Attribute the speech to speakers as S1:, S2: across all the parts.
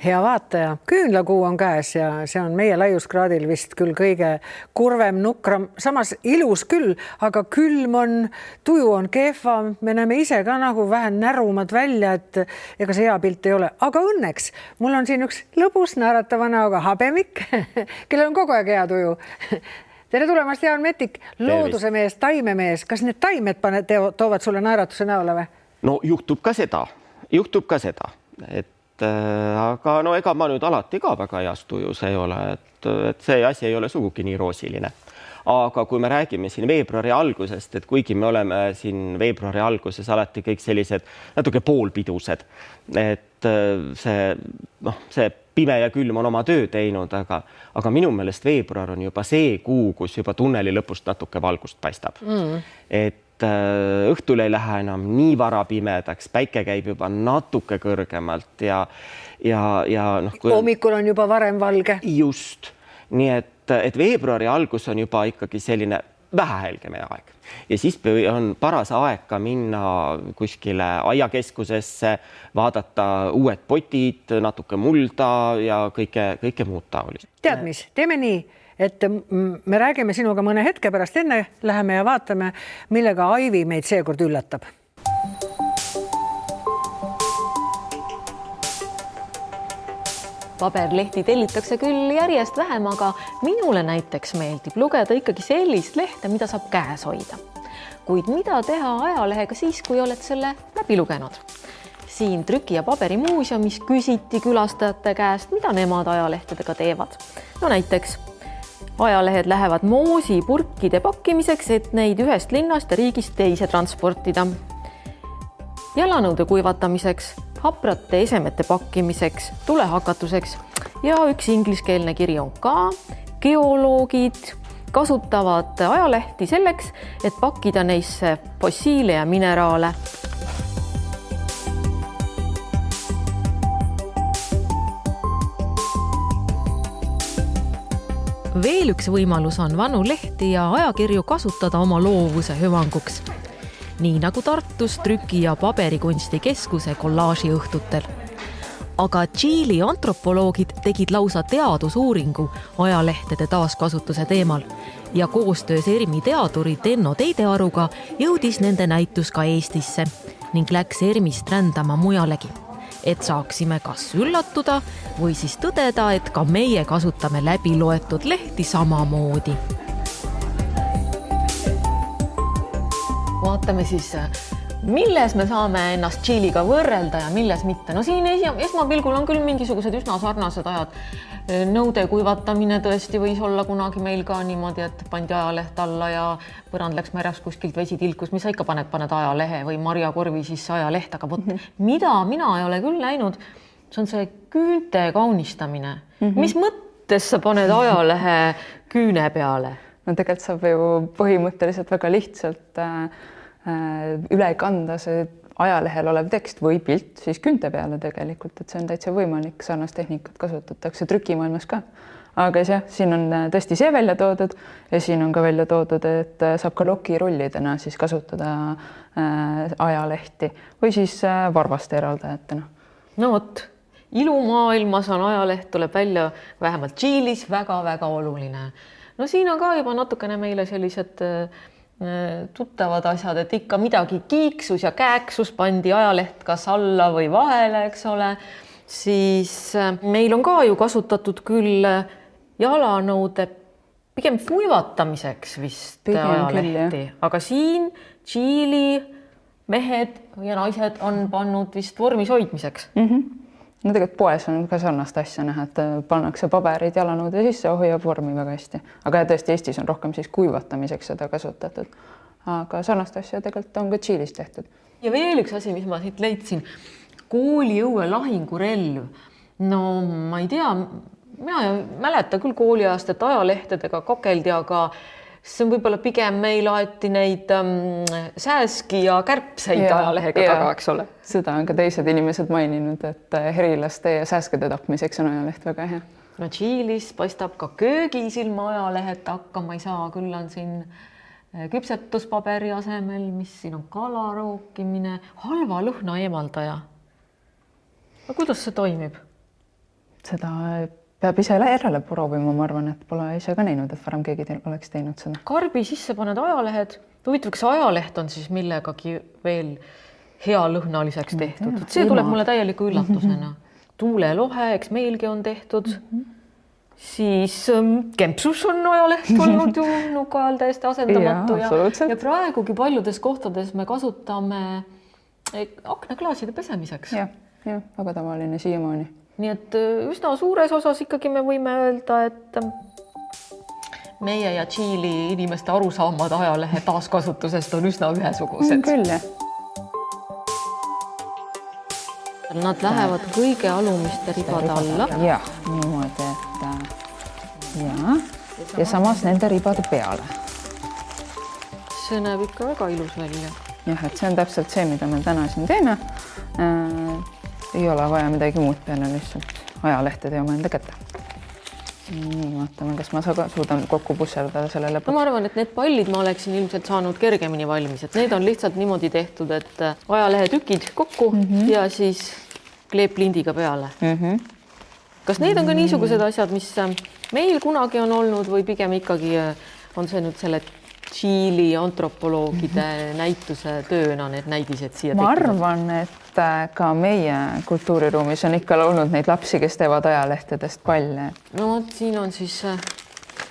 S1: Hea vaataja, küünlakuu on käes ja see on meie laiuskraadil vist küll kõige kurvem, nukram, samas ilus küll, aga külm on, tuju on kehva, me näeme ise ka nagu vähe närumad välja, et ega see hea pilt ei ole. Aga õnneks mul on siin üks lõbus naeratava näoga habemik, kellel on kogu aeg hea tuju. Tere tulemast, Jaan Metik, looduse mees, taimemees. Kas need taimed toovad sulle naeratuse näole või?
S2: No juhtub ka seda, aga no ega ma nüüd alati ka väga heas tujus ei ole, et see asi ei ole sugugi nii roosiline. Aga kui me räägime siin veebruari algusest, et kuigi me oleme siin veebruari alguses alati kõik sellised natuke poolpidused, et see pime ja külm on oma töö teinud, aga minu meelest veebruar on juba see kuu, kus juba tunneli lõpust natuke valgust paistab. Et õhtul ei lähe enam nii vara pimedaks, päike käib juba natuke kõrgemalt ja
S1: hommikul on juba varem valge.
S2: Just. Nii et veebruari algus on juba ikkagi selline vähehelgeme aeg. Ja siis on paras aeg ka minna kuskile aiakeskusesse, vaadata uued potid, natuke mulda ja kõike muud taolist.
S1: Tead mis, teeme nii, et me räägime sinuga mõne hetke pärast, enne läheme ja vaatame, millega Aivi meid seekord üllatab.
S3: Paberlehti tellitakse küll järjest vähem, aga minule näiteks meeldib lugeda ikkagi sellist lehte, mida saab käes hoida. Kuid mida teha ajalehega siis, kui oled selle läbi lugenud? Siin Trüki- ja Paberimuuseumis küsiti külastajate käest, mida nemad ajalehtedega teevad. No näiteks ajalehed lähevad moosipurkide pakkimiseks, et neid ühest linnast ja riigist teise transportida. Jalanõude kuivatamiseks, haprate esemete pakkimiseks, tulehakatuseks ja üks ingliskeelne kiri on ka. Geoloogid kasutavad ajalehti selleks, et pakkida neisse fossiile ja mineraale. Veel üks võimalus on vanu lehti ja ajakirju kasutada oma loovuse hüvanguks. Nii nagu Tartus Trüki- ja Paberikunsti keskuse kollaaži õhtutel. Aga Tšiili antropoloogid tegid lausa teadusuuringu ajalehtede taaskasutuse teemal ja koostöös ERMi teaduri Tenno Teidearuga jõudis nende näitus ka Eestisse ning läks ERMist rändama mujalegi, et saaksime kas üllatuda või siis tõdeda, et ka meie kasutame läbi loetud lehti samamoodi. Vaatame siis, milles me saame ennast Tšiiliga võrrelda ja milles mitte. No siin esmapilgul on küll mingisugused üsna sarnased ajad. Nõude kuivatamine tõesti võis olla kunagi meil ka niimoodi, et pandi ajaleht alla ja põrand läks märjaks kuskilt vesi tilkus, mis sa ikka paned ajalehe või marjakorvi sisse ajaleht, aga mida mina ei ole küll näinud, see on see küünte kaunistamine. Mis mõttes sa paned ajalehe küüne peale?
S4: No tegelikult saab ju põhimõtteliselt väga lihtsalt üle kanda see ajalehel olev tekst või pilt siis küünte peale tegelikult, et see on täitsa võimalik, sarnast tehnikat kasutatakse trükimaailmas ka. Aga siin on tõesti see välja toodud ja siin on ka välja toodud, et saab ka lokirullidena siis kasutada ajalehti või siis varvaste eraldajatena.
S3: No vot, ilumaailmas on ajaleht, tuleb välja vähemalt Tšiilis väga-väga oluline. No siin on ka juba natukene meile sellised tuttavad asjad, et ikka midagi kiiksus ja kääksus pandi ajaleht kas alla või vahele, eks ole. Siis meil on ka ju kasutatud küll jalanõude pigem kuivatamiseks vist ajalehti, aga siin Tšiili mehed ja naised on pannud vist vormis hoidmiseks.
S4: No tegelikult poes on ka sarnast asja näha, et pannakse paberid jalanõude sisse, hoiab vormi väga hästi. Aga tõesti Eestis on rohkem siis kuivatamiseks seda kasutatud. Aga sarnast asja tegelikult on ka Tšiilis tehtud.
S3: Ja veel üks asi, mis ma siit leidsin, kooliõue lahingurelv. No ma ei tea, mina ei mäleta küll kooliajast, et ajalehtedega kakeldi, aga see on võib-olla pigem meil aeti neid sääski ja kärpseid ajalehega taga, eks ole.
S4: Seda on ka teised inimesed maininud, et herilaste ja sääskede tapmiseks on ajaleht väga hea.
S3: No Tšiilis paistab ka köögis ilma ajalehet hakkama ei saa, küll on siin küpsetuspaberi asemel, mis siin on kala rookimine, halva lõhna eemaldaja. Aga kuidas see toimib?
S4: seda peab ise järele proovima, ma arvan, et pole ise ka näinud, et varem keegi oleks teinud seda.
S3: Karbi sisse paned ajalehed, huvitav, kas ajaleht on siis millegagi veel hea lõhnaliseks tehtud? See tuleb mulle täieliku üllatusena. Tuulelohe, eks meilgi on tehtud. Siis Kempsus on ajaleht olnud ju nuka ajal täiesti asendamatu ja praegugi paljudes kohtades me kasutame aknaklaaside pesemiseks.
S4: Jah, väga tavaline siiamaani.
S3: Nii et üsna suures osas ikkagi me võime öelda, et meie ja Tšiili inimeste arusaamad ajalehe taaskasutusest on üsna ühesugused.
S4: Küll, jah.
S3: Nad lähevad kõige alumiste ribade alla.
S4: Jah, niimoodi, et ja samas nende ribade peale.
S3: See näeb ikka väga ilus välja.
S4: Jah, et see on täpselt see, mida me täna siin teeme. Ei ole vaja midagi muud peale, lihtsalt ajalehtede ja enda kätte. Nii, vaatame, kas ma suudan kokku pusserdada selle lõpuks.
S3: No ma arvan, et need pallid ma oleksin ilmselt saanud kergemini valmis, et need on lihtsalt niimoodi tehtud, et ajalehetükid kokku ja siis kleeplindiga peale. Kas need on ka niisugused asjad, mis meil kunagi on olnud või pigem ikkagi on see nüüd selle Tšiili antropoloogide näituse tööna need näidised siia
S4: ma arvan, et ka meie kultuuriruumis on ikka olnud neid lapsi, kes teevad ajalehtedest palle.
S3: No siin on siis,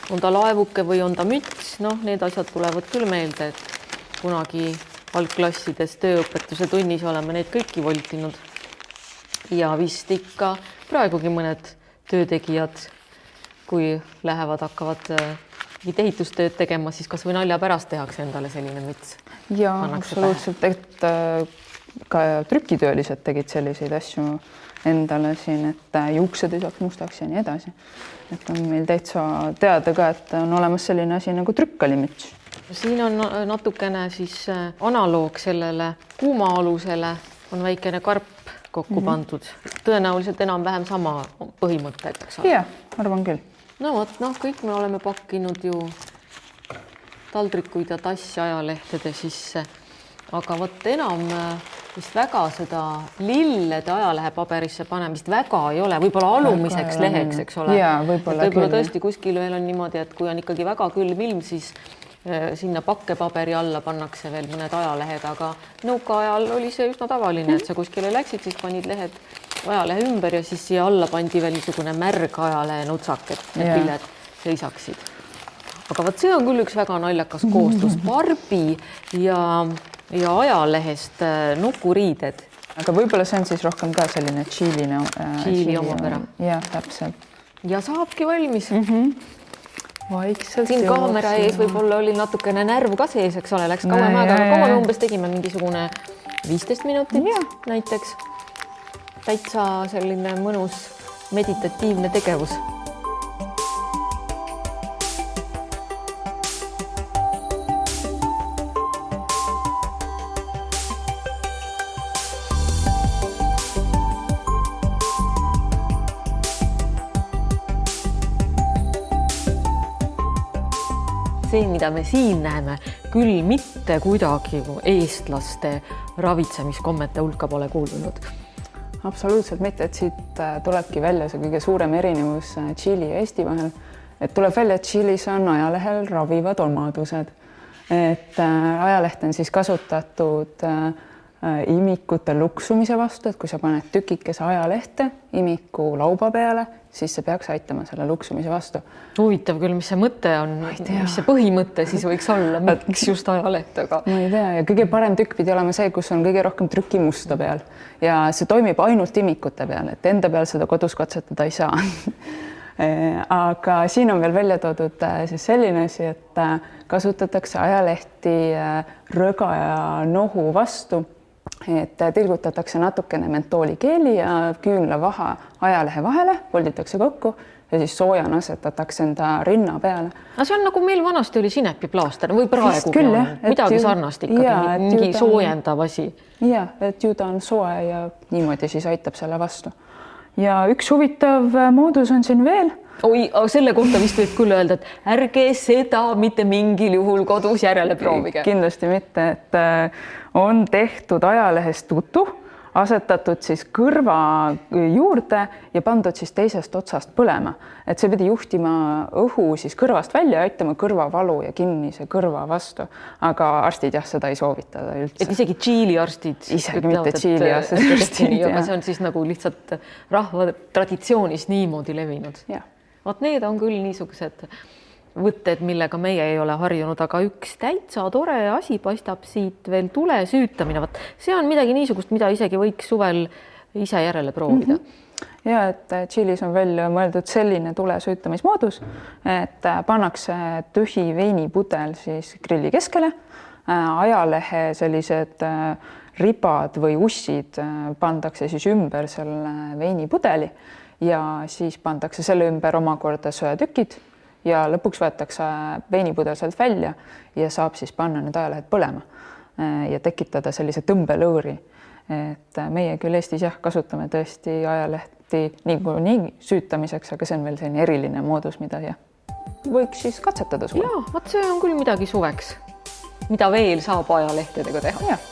S3: on ta laevuke või on ta müts, noh, need asjad tulevad küll meelde, et kunagi algklassides tööõpetuse tunnis oleme neid kõiki voltinud ja vist ikka praegugi mõned töötegijad, kui lähevad, hakkavad ehitustööd tegema, siis kas või nalja pärast tehakse endale selline müts.
S4: Ja absoluutselt, et ka trükitöölised tegid selliseid asju endale siin, et juuksed ei saaks mustaks ja nii edasi. Et on meil täitsa teada ka, et on olemas selline asi nagu trükkalimüts.
S3: Siin on natukene siis analoog sellele kuumaalusele, on väikene karp kokku pandud. Tõenäoliselt enam-vähem sama põhimõttega.
S4: Jah, arvan küll.
S3: No vot, kõik me oleme pakkinud ju taldrikuid ja tassi ajalehtede sisse, aga vot enam vist väga seda lillede ajalehe paberisse panemist väga ei ole, võib-olla alumiseks leheks, eks ole. Võib-olla tõesti kuskil veel on niimoodi, et kui on ikkagi väga külm ilm, siis sinna pakkepaberi alla pannakse veel mõned ajalehed, aga nõuka ajal oli see üsna tavaline, et sa kuskile läksid, siis panid lehed ajalehe ümber ja siis siia alla pandi veel niisugune märg ajalehe nutsak, et need pilled seisaksid. Aga vot see on küll üks väga naljakas koostus, parbi ja ajalehest nukuriided. Aga
S4: võib-olla see on siis rohkem ka selline Tšiili
S3: omapära.
S4: Jah, täpselt.
S3: Ja saabki valmis.
S4: Vaikselt
S3: siin kaamera ees võib-olla oli natukene närv ka sees, eks ole, läks kauem aega, aga kaua me umbes tegime mingisugune 15 minutit näiteks. Täitsa selline mõnus meditatiivne tegevus. See, mida me siin näeme, küll mitte kuidagi eestlaste ravitsemiskommete hulka pole kuulunud.
S4: Absoluutselt mitte, et siit tulebki välja see kõige suurem erinevus Tšiili ja Eesti vahel. Et tuleb välja, et Tšiilis on ajalehel ravivad omadused. Et ajaleht on siis kasutatud imikute luksumise vastu, et kui sa paned tükikese ajalehte imiku lauba peale, siis see peaks aitama selle luksumise vastu.
S3: Huvitav küll, mis see mõte on, mis see põhimõte siis võiks olla, miks just ajalehtega?
S4: Ma ei tea, ja kõige parem tükk pidi olema see, kus on kõige rohkem trükimusta peal ja see toimib ainult imikute peal, et enda peal seda kodus katsetada ei saa. Aga siin on veel välja toodud siis selline asi, et kasutatakse ajalehti rõga ja nohu vastu, et tilgutatakse natukene mentoolikeeli ja küünlavaha ajalehe vahele, volditakse kokku ja siis soojana asetatakse enda rinna peale.
S3: No see on nagu meil vanasti oli sinepiplaaster või praegugi on midagi sarnast ikkagi, mingi soojendav asi.
S4: Ja, et ju ta on soe ja niimoodi siis aitab selle vastu. Ja üks huvitav moodus on siin veel.
S3: Oi, selle kohta vist võib küll öelda, et ärge seda mitte mingil juhul kodus järele proovige.
S4: Kindlasti mitte, et on tehtud ajalehest tutu, asetatud siis kõrva juurde ja pandud siis teisest otsast põlema, et see pidi juhtima õhu siis kõrvast välja ja aitama kõrvavalu ja kinnise kõrva vastu, aga arstid jah, seda ei soovita üldse.
S3: Et isegi tšiiliarstid
S4: isegi mitte tšiiliarstid,
S3: aga see on siis nagu lihtsalt rahva traditsioonis niimoodi levinud. Vot need on küll niisugused võtted, millega meie ei ole harjunud, aga üks täitsa tore asi paistab siit veel tule süütamine. Vot see on midagi niisugust, mida isegi võiks suvel ise järele proovida.
S4: Ja et Tšiilis on välja mõeldud selline tule süütamismoodus, et pannakse tühi veinipudel siis grilli keskele, ajalehe sellised ribad või ussid pandakse siis ümber selle veinipudeli ja siis pandakse selle ümber omakorda söetükid ja lõpuks võetakse veinipudel sealt välja ja saab siis panna need ajalehed põlema ja tekitada sellise tõmbelõõri. Et meie küll Eestis jah, kasutame tõesti ajalehti nii süütamiseks, aga see on veel selline eriline moodus, mida jah, võiks siis katsetada suve.
S3: Jaa, vot see on küll midagi suveks, mida veel saab ajalehtedega teha.
S4: Jah.